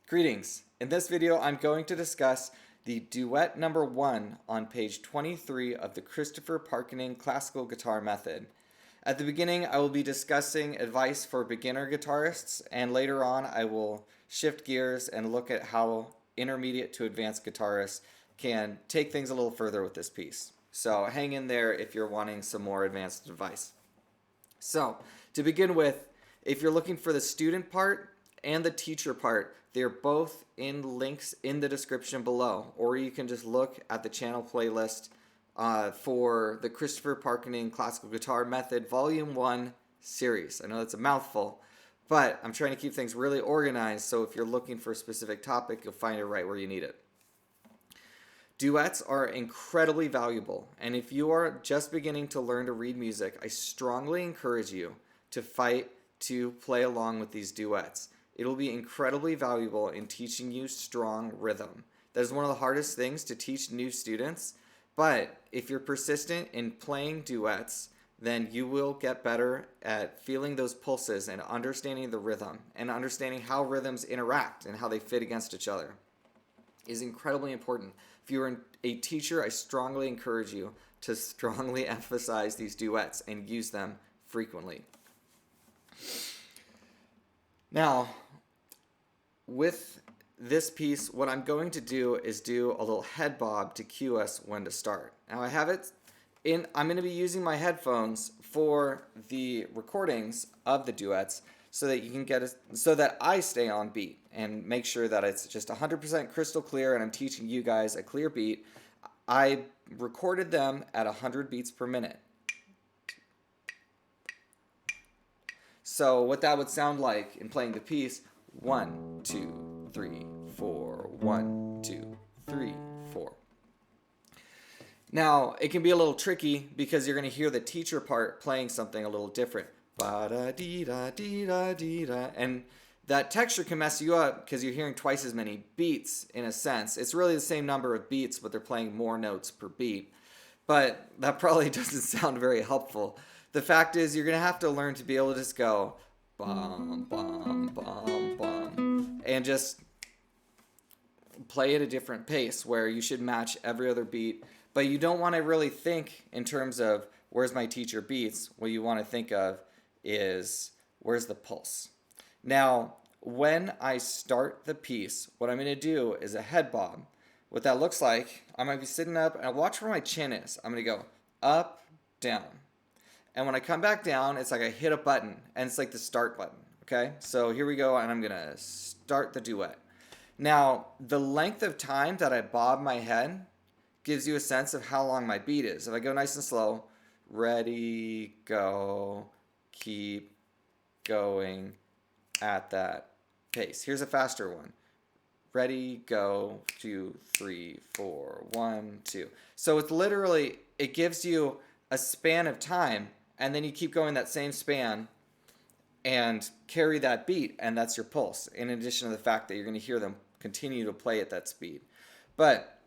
Greetings. In this video, I'm going to discuss the Duet number 1 on page 23 of the Christopher Parkening classical guitar method. At the beginning, I will be discussing advice for beginner guitarists, and later on I will shift gears and look at how intermediate to advanced guitarists can take things a little further with this piece. So hang in there if you're wanting some more advanced advice. So to begin with, if you're looking for the student part and the teacher part, they're both in links in the description below, or you can just look at the channel playlist for the Christopher Parkening Classical Guitar Method Volume 1 series. I know that's a mouthful, but I'm trying to keep things really organized, so if you're looking for a specific topic, you'll find it right where you need it. Duets are incredibly valuable, and if you are just beginning to learn to read music, I strongly encourage you to fight to play along with these duets. It will be incredibly valuable in teaching you strong rhythm. That is one of the hardest things to teach new students, but if you're persistent in playing duets, then you will get better at feeling those pulses and understanding the rhythm and understanding how rhythms interact and how they fit against each other. It is incredibly important. If you're a teacher, I strongly encourage you to strongly emphasize these duets and use them frequently. Now, with this piece, what I'm going to do is do a little head bob to cue us when to start. Now I have it in, I'm going to be using my headphones for the recordings of the duets so that you can get so that I stay on beat and make sure that it's just 100% crystal clear and I'm teaching you guys a clear beat. I recorded them at 100 beats per minute. So what that would sound like in playing the piece: 1, 2, 3, 4, 1, 2, 3, 4. Now, it can be a little tricky because you're going to hear the teacher part playing something a little different. Ba-da-dee-da-dee-da-dee-da. And that texture can mess you up because you're hearing twice as many beats in a sense. It's really the same number of beats, but they're playing more notes per beat. But that probably doesn't sound very helpful. The fact is, you're going to have to learn to be able to just go bum, bum, bum, bum, and just play at a different pace where you should match every other beat. But you don't want to really think in terms of where's my teacher beats. What you want to think of is where's the pulse. Now, when I start the piece, what I'm going to do is a head bob. What that looks like, I might be sitting up and I watch where my chin is. I'm going to go up, down. And when I come back down, it's like I hit a button, and it's like the start button, okay? So here we go, and I'm going to start the duet. Now, the length of time that I bob my head gives you a sense of how long my beat is. If I go nice and slow, ready, go, keep going at that pace. Here's a faster one. Ready, go, 2, 3, 4, 1, 2. So it's literally, it gives you a span of time, and then you keep going that same span and carry that beat, and that's your pulse, in addition to the fact that you're going to hear them continue to play at that speed. But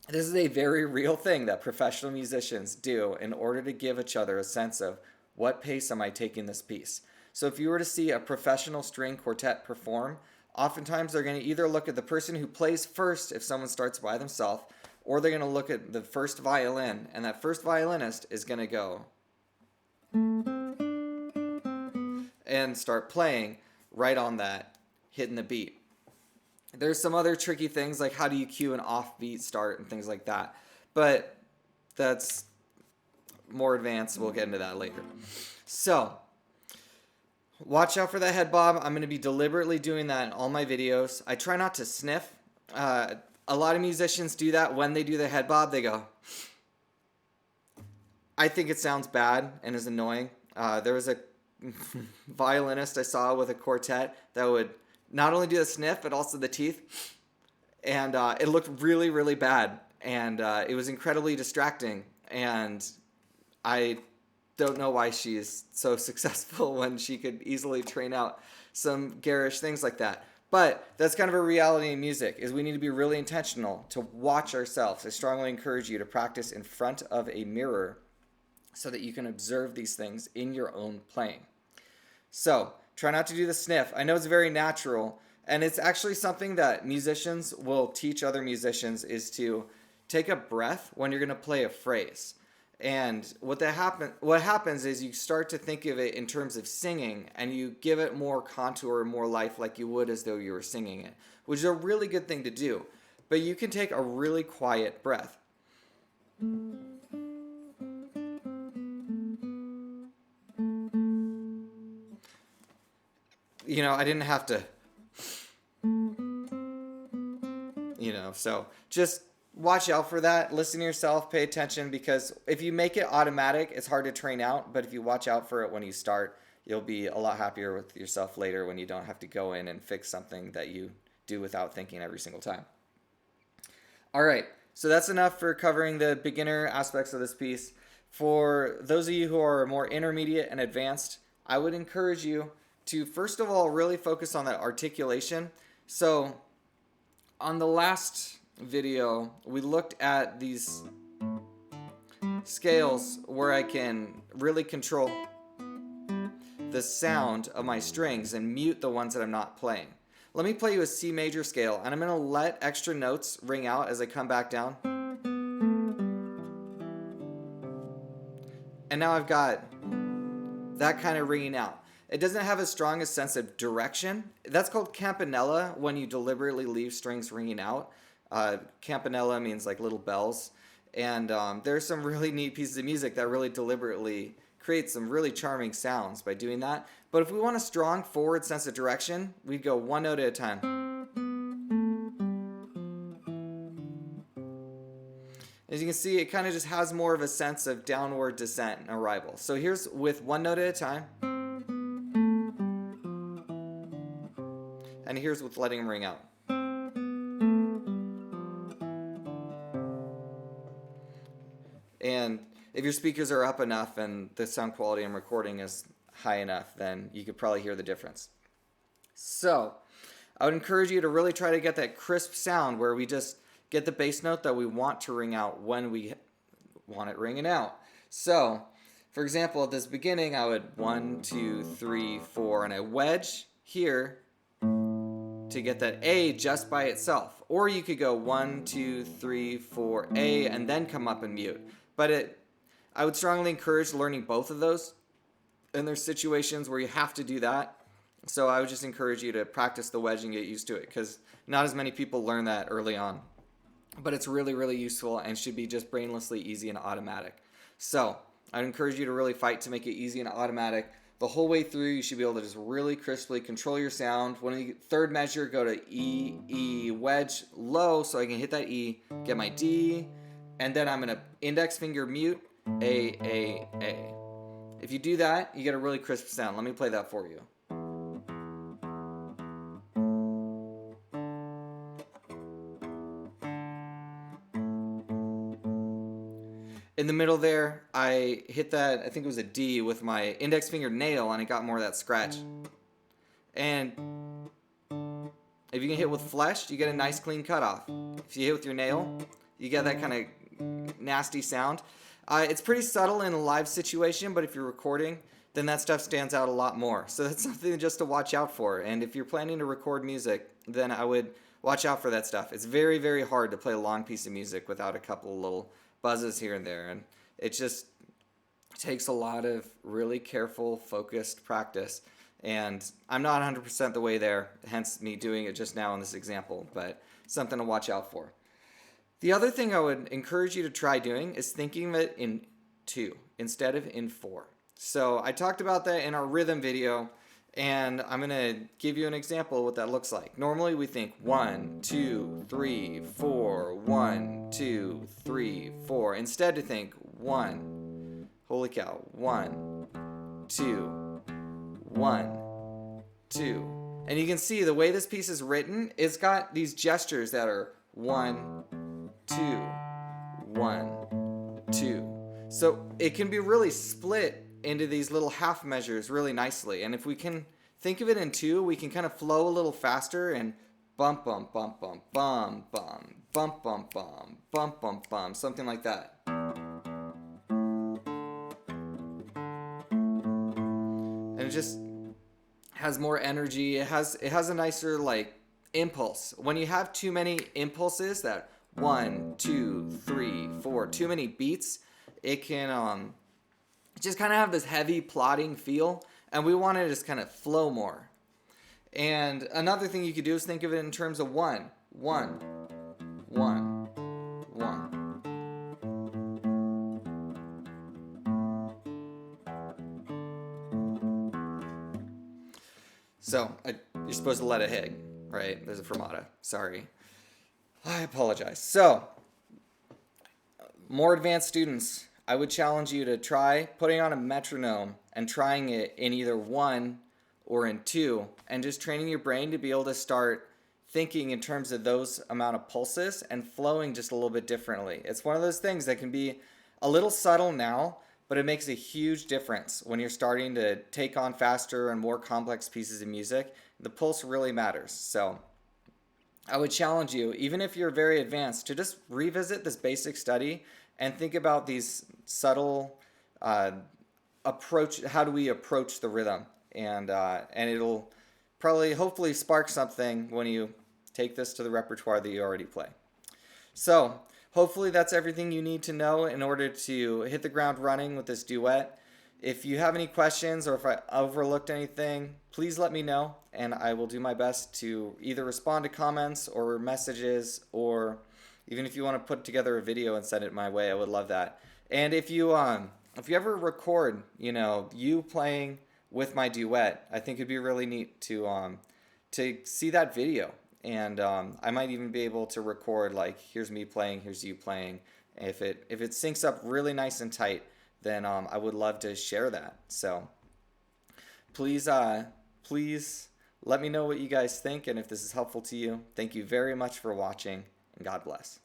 this is a very real thing that professional musicians do in order to give each other a sense of what pace am I taking this piece. So if you were to see a professional string quartet perform, oftentimes they're going to either look at the person who plays first if someone starts by themselves, or they're going to look at the first violin, and that first violinist is going to go and start playing right on that, hitting the beat. There's some other tricky things like how do you cue an offbeat start and things like that, but that's more advanced. We'll get into that later. So watch out for that head bob. I'm going to be deliberately doing that in all my videos. I try not to sniff. A lot of musicians do that when they do the head bob. They go. I think it sounds bad and is annoying. There was a violinist I saw with a quartet that would not only do the sniff but also the teeth, and it looked really, really bad, and it was incredibly distracting, and I don't know why she is so successful when she could easily train out some garish things like that. But that's kind of a reality in music, is we need to be really intentional to watch ourselves. I strongly encourage you to practice in front of a mirror so that you can observe these things in your own playing. So try not to do the sniff. I know it's very natural, And it's actually something that musicians will teach other musicians, is to take a breath when you're going to play a phrase. And what happens is you start to think of it in terms of singing, and you give it more contour and more life like you would as though you were singing it, which is a really good thing to do. But you can take a really quiet breath. I didn't have to, so just watch out for that. Listen to yourself, pay attention, because if you make it automatic, it's hard to train out. But if you watch out for it when you start, you'll be a lot happier with yourself later when you don't have to go in and fix something that you do without thinking every single time. All right, so that's enough for covering the beginner aspects of this piece. For those of you who are more intermediate and advanced, I would encourage you to, first of all, really focus on that articulation. So on the last video, we looked at these scales where I can really control the sound of my strings and mute the ones that I'm not playing. Let me play you a C major scale, and I'm going to let extra notes ring out as I come back down. And now I've got that kind of ringing out. It doesn't have as strong a sense of direction. That's called campanella, when you deliberately leave strings ringing out. Campanella means like little bells. And there's some really neat pieces of music that really deliberately create some really charming sounds by doing that. But if we want a strong forward sense of direction, we'd go one note at a time. As you can see, it kind of just has more of a sense of downward descent and arrival. So here's with one note at a time. And here's with letting them ring out. And if your speakers are up enough and the sound quality I'm recording is high enough, then you could probably hear the difference. So I would encourage you to really try to get that crisp sound where we just get the bass note that we want to ring out when we want it ringing out. So, for example, at this beginning, I would 1, 2, 3, 4, and I wedge here to get that A just by itself. Or you could go 1, 2, 3, 4, A, and then come up and mute. But I would strongly encourage learning both of those. And there's situations where you have to do that. So I would just encourage you to practice the wedge and get used to it, because not as many people learn that early on. But it's really, really useful and should be just brainlessly easy and automatic. So I'd encourage you to really fight to make it easy and automatic. The whole way through, you should be able to just really crisply control your sound. When you third measure, go to E, E, wedge, low, so I can hit that E, get my D, and then I'm going to index finger mute, A, A, A. If you do that, you get a really crisp sound. Let me play that for you. In the middle there, I hit that, I think it was a D with my index finger nail, and I got more of that scratch. And if you can hit with flesh, you get a nice clean cutoff. If you hit with your nail, you get that kind of nasty sound. It's pretty subtle in a live situation, but if you're recording, then that stuff stands out a lot more. So that's something just to watch out for. And if you're planning to record music, then I would watch out for that stuff. It's very, very hard to play a long piece of music without a couple of little buzzes here and there, and it just takes a lot of really careful, focused practice. And I'm not 100% the way there, hence me doing it just now in this example, but something to watch out for. The other thing I would encourage you to try doing is thinking of it in 2 instead of in 4. So I talked about that in our rhythm video, and I'm going to give you an example of what that looks like. Normally we think 1, 2, 3, 4, 1, 2, 3, 4. Instead to think 1, holy cow, 1, 2, 1, 2. And you can see the way this piece is written, it's got these gestures that are 1, 2, 1, 2. So it can be really split into these little half measures really nicely. And if we can think of it in 2, we can kind of flow a little faster and bump, bump, bump, bump, bum, bum, bump, bump, bum, bump, bump, bum, something like that. And it just has more energy. It has a nicer like impulse. When you have too many impulses, that 1, 2, 3, 4, too many beats, it can just kind of have this heavy plodding feel, and we want it to just kind of flow more. And another thing you could do is think of it in terms of 1, 1, 1, 1. So you're supposed to let it hit, right? There's a fermata. Sorry. I apologize. So, more advanced students, I would challenge you to try putting on a metronome and trying it in either 1 or in 2, and just training your brain to be able to start thinking in terms of those amount of pulses and flowing just a little bit differently. It's one of those things that can be a little subtle now, but it makes a huge difference when you're starting to take on faster and more complex pieces of music. The pulse really matters. So I would challenge you, even if you're very advanced, to just revisit this basic study and think about these subtle approach. How do we approach the rhythm? And it'll probably, hopefully, spark something when you take this to the repertoire that you already play. So hopefully that's everything you need to know in order to hit the ground running with this duet. If you have any questions or if I overlooked anything, please let me know, and I will do my best to either respond to comments or messages, or even if you want to put together a video and send it my way, I would love that. And if you ever record, you playing with my duet, I think it'd be really neat to see that video. And I might even be able to record, like, here's me playing, here's you playing. If it syncs up really nice and tight, then I would love to share that. So please let me know what you guys think, and if this is helpful to you. Thank you very much for watching, and God bless.